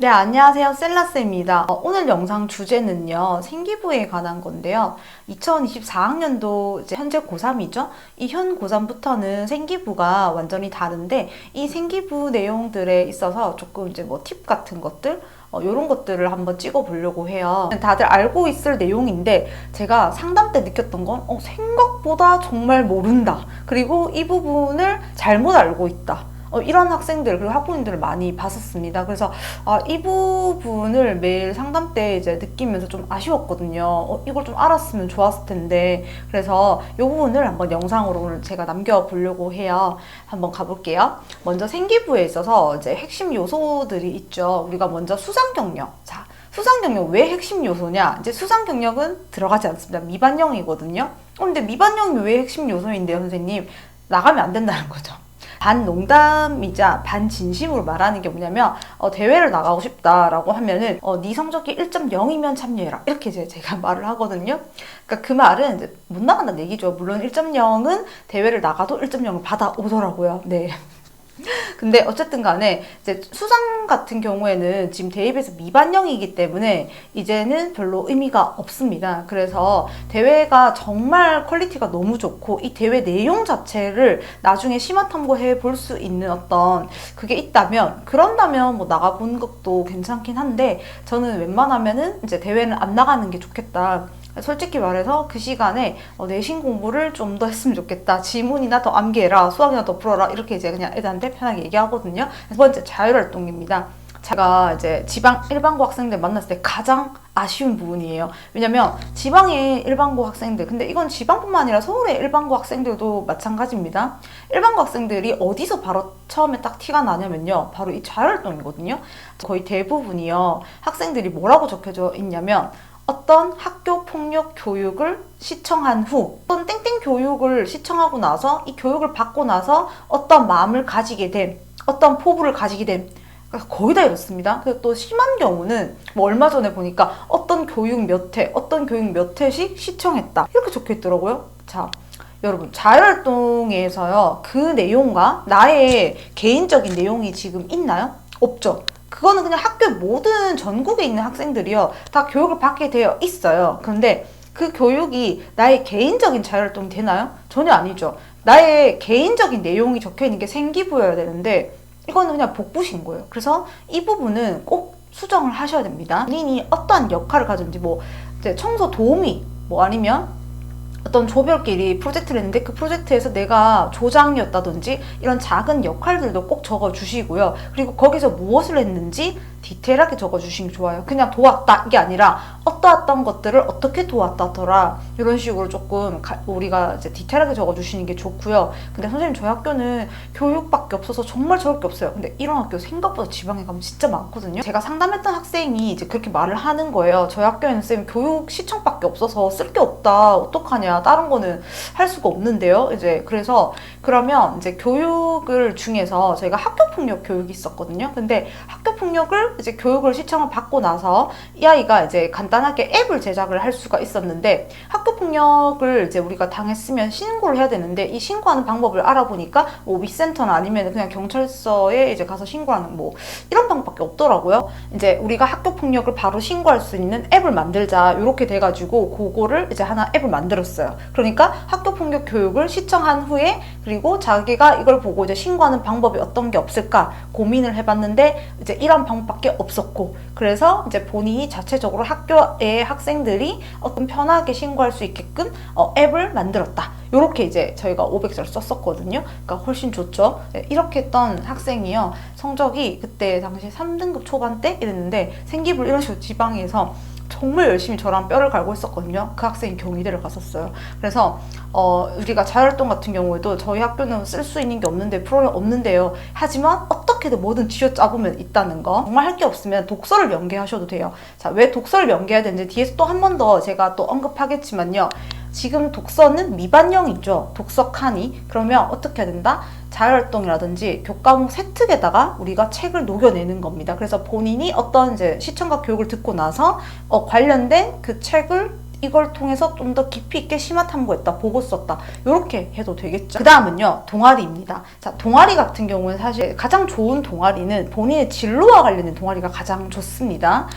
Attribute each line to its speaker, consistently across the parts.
Speaker 1: 네, 안녕하세요. 셀라쌤입니다. 오늘 영상 주제는요, 생기부에 관한 건데요. 2024학년도 이제 현재 고3이죠? 이 현 고3부터는 생기부가 완전히 다른데, 이 생기부 내용들에 있어서 조금 이제 뭐 팁 같은 것들, 이런 것들을 한번 찍어보려고 해요. 다들 알고 있을 내용인데, 제가 상담 때 느꼈던 건, 생각보다 정말 모른다. 그리고 이 부분을 잘못 알고 있다. 이런 학생들 그리고 학부모님들을 많이 봤었습니다. 그래서 이 부분을 매일 상담 때 이제 느끼면서 좀 아쉬웠거든요. 이걸 좀 알았으면 좋았을 텐데. 그래서 이 부분을 한번 영상으로 오늘 제가 남겨보려고 해요. 한번 가볼게요. 먼저 생기부에 있어서 이제 핵심 요소들이 있죠. 우리가 먼저 수상 경력. 자, 수상 경력 왜 핵심 요소냐? 이제 수상 경력은 들어가지 않습니다. 미반영이거든요. 근데 미반영이 왜 핵심 요소인데요, 선생님? 나가면 안 된다는 거죠. 반 농담이자 반 진심으로 말하는 게 뭐냐면 대회를 나가고 싶다라고 하면은 네 성적이 1.0이면 참여해라 이렇게 이제 제가 말을 하거든요. 그러니까 그 말은 이제 못 나간다는 얘기죠. 물론 1.0은 대회를 나가도 1.0을 받아오더라고요. 네. 근데 어쨌든 간에 이제 수상 같은 경우에는 지금 대입에서 미반영이기 때문에 이제는 별로 의미가 없습니다. 그래서 대회가 정말 퀄리티가 너무 좋고 이 대회 내용 자체를 나중에 심화 탐구해 볼 수 있는 어떤 그게 있다면 그런다면 뭐 나가본 것도 괜찮긴 한데 저는 웬만하면은 이제 대회는 안 나가는 게 좋겠다. 솔직히 말해서 그 시간에 내신 공부를 좀 더 했으면 좋겠다. 지문이나 더 암기해라. 수학이나 더 풀어라. 이렇게 이제 그냥 애들한테 편하게 얘기하거든요. 두 번째, 자율활동입니다. 제가 이제 지방 일반고 학생들 만났을 때 가장 아쉬운 부분이에요. 왜냐면 지방의 일반고 학생들, 근데 이건 지방뿐만 아니라 서울의 일반고 학생들도 마찬가지입니다. 일반고 학생들이 어디서 바로 처음에 딱 티가 나냐면요. 바로 이 자율활동이거든요. 거의 대부분이요. 학생들이 뭐라고 적혀져 있냐면 어떤 학교 폭력 교육을 시청한 후 어떤 땡땡 교육을 시청하고 나서 이 교육을 받고 나서 어떤 마음을 가지게 됨 어떤 포부를 가지게 됨 거의 다 이렇습니다. 그리고 또 심한 경우는 뭐 얼마 전에 보니까 어떤 교육 몇 회 어떤 교육 몇 회씩 시청했다 이렇게 적혀 있더라고요. 자, 여러분 자율활동에서요 그 내용과 나의 개인적인 내용이 지금 있나요? 없죠. 그거는 그냥 학교 모든 전국에 있는 학생들이요 다 교육을 받게 되어 있어요. 그런데 그 교육이 나의 개인적인 자율활동이 되나요? 전혀 아니죠. 나의 개인적인 내용이 적혀 있는 게 생기부여야 되는데 이거는 그냥 복부신 거예요. 그래서 이 부분은 꼭 수정을 하셔야 됩니다. 본인이 어떠한 역할을 가졌는지 뭐 이제 청소 도우미 뭐 아니면 어떤 조별끼리 프로젝트를 했는데 그 프로젝트에서 내가 조장이었다든지 이런 작은 역할들도 꼭 적어주시고요. 그리고 거기서 무엇을 했는지 디테일하게 적어주시는 게 좋아요. 그냥 도왔다 이게 아니라 어떠했던 것들을 어떻게 도왔다더라 이런 식으로 조금 우리가 이제 디테일하게 적어주시는 게 좋고요. 근데 선생님 저희 학교는 교육밖에 없어서 정말 적을 게 없어요. 근데 이런 학교 생각보다 지방에 가면 진짜 많거든요. 제가 상담했던 학생이 이제 그렇게 말을 하는 거예요. 저희 학교에는 쌤 교육 시청밖에 없어서 쓸 게 없다 어떡하냐 다른 거는 할 수가 없는데요. 이제 그래서 그러면 이제 교육을 중에서 저희가 학교폭력 교육이 있었거든요. 근데 학교폭력을 이제 교육을 시청을 받고 나서 이 아이가 이제 간단하게 앱을 제작을 할 수가 있었는데 학교폭력을 이제 우리가 당했으면 신고를 해야 되는데 이 신고하는 방법을 알아보니까 뭐 위센터나 아니면 그냥 경찰서에 이제 가서 신고하는 뭐 이런 방법밖에 없더라고요. 이제 우리가 학교폭력을 바로 신고할 수 있는 앱을 만들자 이렇게 돼가지고 그거를 이제 하나 앱을 만들었어요. 그러니까 학교폭력 교육을 시청한 후에 그리고 자기가 이걸 보고 이제 신고하는 방법이 어떤 게 없을까 고민을 해봤는데 이제 이런 방법밖에 없었고 그래서 이제 본인이 자체적으로 학교의 학생들이 어떤 편하게 신고할 수 있게끔 앱을 만들었다. 이렇게 이제 저희가 500절 썼었거든요. 그러니까 훨씬 좋죠. 네, 이렇게 했던 학생이요. 성적이 그때 당시 3등급 초반대 이랬는데 생기부를 이런 식으로 지방에서 정말 열심히 저랑 뼈를 갈고 있었거든요. 그 학생이 경희대를 갔었어요. 그래서 우리가 자율활동 같은 경우에도 저희 학교는 쓸 수 있는 게 없는데 프로그램 없는데요. 하지만 어떻게든 뭐든 쥐어짜보면 있다는 거. 정말 할 게 없으면 독서를 명기하셔도 돼요. 자, 왜 독서를 명기해야 되는지 뒤에서 또 한 번 더 제가 또 언급하겠지만요. 지금 독서는 미반영이죠. 독서 칸이. 그러면 어떻게 해야 된다? 자율활동이라든지 교과목 세특에다가 우리가 책을 녹여내는 겁니다. 그래서 본인이 어떤 이제 시청과 교육을 듣고 나서 관련된 그 책을 이걸 통해서 좀 더 깊이 있게 심화 탐구했다, 보고 썼다, 이렇게 해도 되겠죠. 그 다음은요, 동아리입니다. 자, 동아리 같은 경우는 사실 가장 좋은 동아리는 본인의 진로와 관련된 동아리가 가장 좋습니다.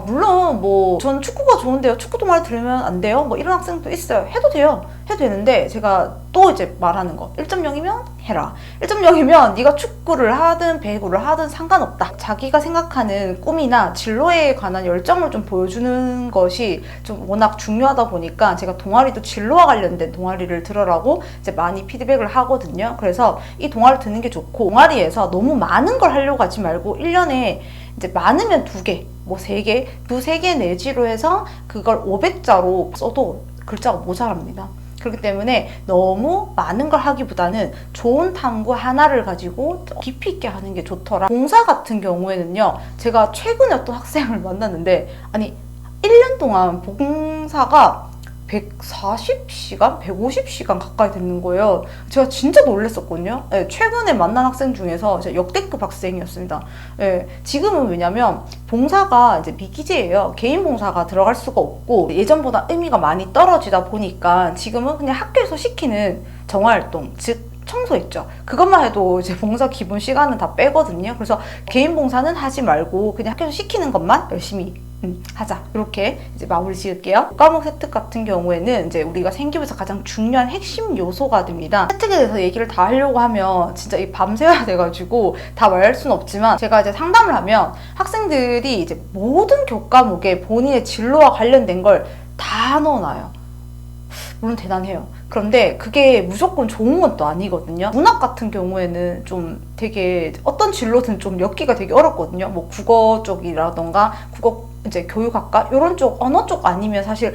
Speaker 1: 물론 뭐 전 축구가 좋은데요, 축구 동아리 들으면 안 돼요? 뭐 이런 학생도 있어요. 해도 돼요. 해도 되는데, 제가 또 이제 말하는 거, 1.0이면 해라. 1.0이면 네가 축구를 하든 배구를 하든 상관없다. 자기가 생각하는 꿈이나 진로에 관한 열정을 좀 보여주는 것이 좀 워낙 중요하다 보니까 제가 동아리도 진로와 관련된 동아리를 들으라고 이제 많이 피드백을 하거든요. 그래서 이 동아리 듣는 게 좋고, 동아리에서 너무 많은 걸 하려고 하지 말고 1년에 이제 많으면 2개, 뭐 3개, 2-3개 내지로 해서 그걸 500자로 써도 글자가 모자랍니다. 그렇기 때문에 너무 많은 걸 하기보다는 좋은 탐구 하나를 가지고 깊이 있게 하는 게 좋더라. 봉사 같은 경우에는요, 제가 최근에 어떤 학생을 만났는데, 아니 1년 동안 봉사가 140시간? 150시간 가까이 되는 거예요. 제가 진짜 놀랐었거든요. 네, 최근에 만난 학생 중에서 역대급 학생이었습니다. 네, 지금은 왜냐면 봉사가 이제 미기재예요. 개인 봉사가 들어갈 수가 없고 예전보다 의미가 많이 떨어지다 보니까 지금은 그냥 학교에서 시키는 정화활동, 즉 청소 있죠. 그것만 해도 이제 봉사 기본 시간은 다 빼거든요. 그래서 개인 봉사는 하지 말고 그냥 학교에서 시키는 것만 열심히 하자, 이렇게 이제 마무리 지을게요. 과목 세특 같은 경우에는 이제 우리가 생기부에서 가장 중요한 핵심 요소가 됩니다. 세특에 대해서 얘기를 다 하려고 하면 진짜 이 밤새야 돼가지고 다 말할 수는 없지만, 제가 이제 상담을 하면 학생들이 이제 모든 교과목에 본인의 진로와 관련된 걸 다 넣어놔요. 물론 대단해요. 그런데 그게 무조건 좋은 건 또 아니거든요. 문학 같은 경우에는 좀 되게 어떤 진로든 좀 엮기가 되게 어렵거든요. 뭐 국어 쪽이라던가 국어 이제 교육학과 이런 쪽, 언어 쪽 아니면 사실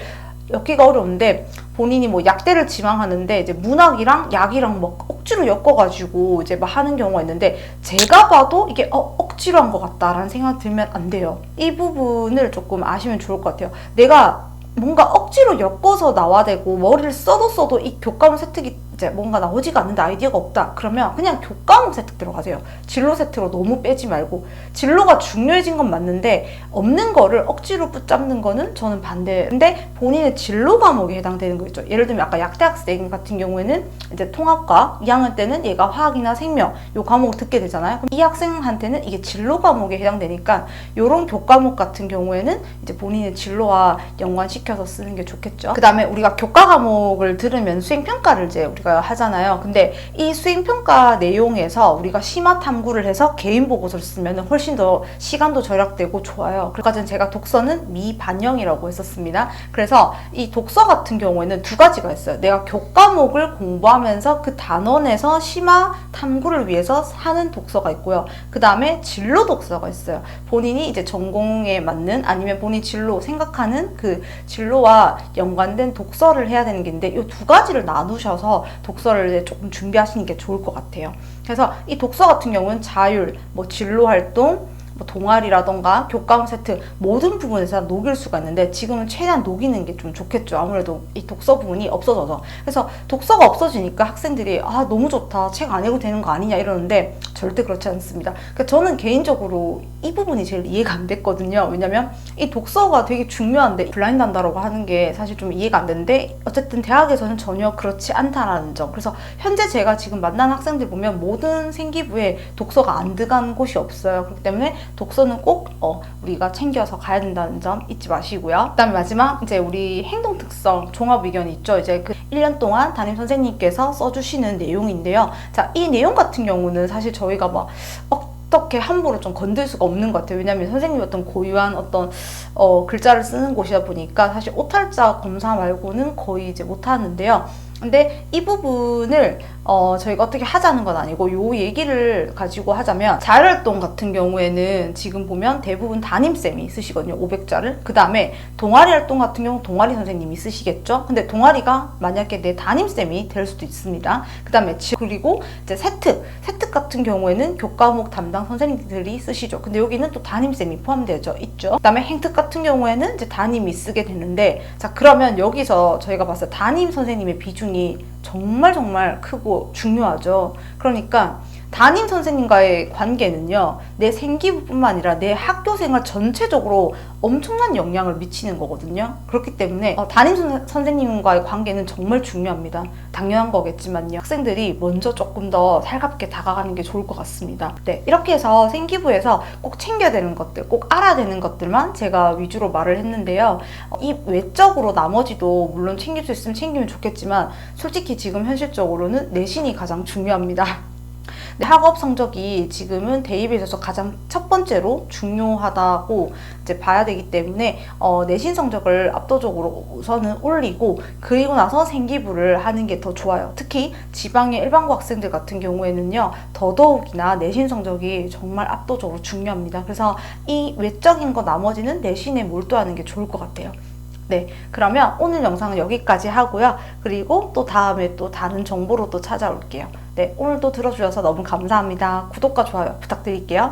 Speaker 1: 엮기가 어려운데, 본인이 뭐 약대를 지망하는데 이제 문학이랑 약이랑 뭐 억지로 엮어가지고 이제 막 하는 경우가 있는데, 제가 봐도 이게 억지로 한 것 같다라는 생각이 들면 안 돼요. 이 부분을 조금 아시면 좋을 것 같아요. 내가 뭔가 억지로 엮어서 나와대고 머리를 써도 이 교과목 세특이 이제 뭔가 나오지가 않는데 아이디어가 없다, 그러면 그냥 교과목 세특 들어가세요. 진로 세특으로 너무 빼지 말고. 진로가 중요해진 건 맞는데 없는 거를 억지로 붙잡는 거는 저는 반대. 근데 본인의 진로 과목에 해당되는 거 있죠. 예를 들면 아까 약대 학생 같은 경우에는 이제 통합과 2학년 때는 얘가 화학이나 생명 요 과목을 듣게 되잖아요. 그럼 이 학생한테는 이게 진로 과목에 해당되니까 요런 교과목 같은 경우에는 이제 본인의 진로와 연관시켜서 쓰는 게 좋겠죠. 그 다음에 우리가 교과 과목을 들으면 수행평가를 이제 우리가 하잖아요. 근데 이 수행평가 내용에서 우리가 심화 탐구를 해서 개인 보고서를 쓰면 훨씬 더 시간도 절약되고 좋아요. 그까지는 제가 독서는 미반영이라고 했었습니다. 그래서 이 독서 같은 경우에는 2가지가 있어요. 내가 교과목을 공부하면서 그 단원에서 심화 탐구를 위해서 하는 독서가 있고요. 그 다음에 진로 독서가 있어요. 본인이 이제 전공에 맞는, 아니면 본인 진로 생각하는 그 진로와 연관된 독서를 해야 되는 게 있는데, 이 2가지를 나누셔서 독서를 이제 조금 준비하시는 게 좋을 것 같아요. 그래서 이 독서 같은 경우는 자율, 뭐 진로 활동, 뭐 동아리라던가 교과목 세트 모든 부분에서 녹일 수가 있는데, 지금은 최대한 녹이는 게 좀 좋겠죠. 아무래도 이 독서 부분이 없어져서. 그래서 독서가 없어지니까 학생들이 너무 좋다, 책 안 읽어도 되는 거 아니냐 이러는데, 절대 그렇지 않습니다. 그러니까 저는 개인적으로 이 부분이 제일 이해가 안 됐거든요. 왜냐면 이 독서가 되게 중요한데 블라인드 한다라고 하는 게 사실 좀 이해가 안 되는데, 어쨌든 대학에서는 전혀 그렇지 않다라는 점. 그래서 현재 제가 지금 만난 학생들 보면 모든 생기부에 독서가 안 들어간 곳이 없어요. 그렇기 때문에 독서는 꼭 우리가 챙겨서 가야 된다는 점 잊지 마시고요. 그 다음에 마지막, 이제 우리 행동 특성 종합 의견이 있죠. 이제 그 1년 동안 담임 선생님께서 써주시는 내용인데요. 자, 이 내용 같은 경우는 사실 저희가 막 어떻게 함부로 좀 건들 수가 없는 것 같아요. 왜냐하면 선생님이 어떤 고유한 어떤 글자를 쓰는 곳이다 보니까 사실 오탈자 검사 말고는 거의 이제 못 하는데요. 근데 이 부분을 저희가 어떻게 하자는 건 아니고, 요 얘기를 가지고 하자면, 자율활동 같은 경우에는 지금 보면 대부분 담임쌤이 쓰시거든요. 500자를. 그 다음에 동아리 활동 같은 경우 동아리 선생님이 쓰시겠죠. 근데 동아리가 만약에 내 담임쌤이 될 수도 있습니다. 그 다음에 그리고 이제 세특 같은 경우에는 교과목 담당 선생님들이 쓰시죠. 근데 여기는 또 담임쌤이 포함되어 있죠. 그 다음에 행특 같은 경우에는 이제 담임이 쓰게 되는데, 자, 그러면 여기서 저희가 봤을 때 담임 선생님의 비중이 정말 크고 중요하죠. 그러니까 담임 선생님과의 관계는요, 내 생기부뿐만 아니라 내 학교 생활 전체적으로 엄청난 영향을 미치는 거거든요. 그렇기 때문에 담임 선생님과의 관계는 정말 중요합니다. 당연한 거겠지만요. 학생들이 먼저 조금 더 살갑게 다가가는 게 좋을 것 같습니다. 네, 이렇게 해서 생기부에서 꼭 챙겨야 되는 것들, 꼭 알아야 되는 것들만 제가 위주로 말을 했는데요. 이 외적으로 나머지도 물론 챙길 수 있으면 챙기면 좋겠지만 솔직히 지금 현실적으로는 내신이 가장 중요합니다. 학업 성적이 지금은 대입에 있어서 가장 첫 번째로 중요하다고 이제 봐야 되기 때문에 내신 성적을 압도적으로 우선은 올리고 그리고 나서 생기부를 하는 게 더 좋아요. 특히 지방의 일반고 학생들 같은 경우에는요, 더더욱이나 내신 성적이 정말 압도적으로 중요합니다. 그래서 이 외적인 거 나머지는 내신에 몰두하는 게 좋을 것 같아요. 네, 그러면 오늘 영상은 여기까지 하고요. 그리고 또 다음에 또 다른 정보로 또 찾아올게요. 네, 오늘 또 들어주셔서 너무 감사합니다. 구독과 좋아요 부탁드릴게요.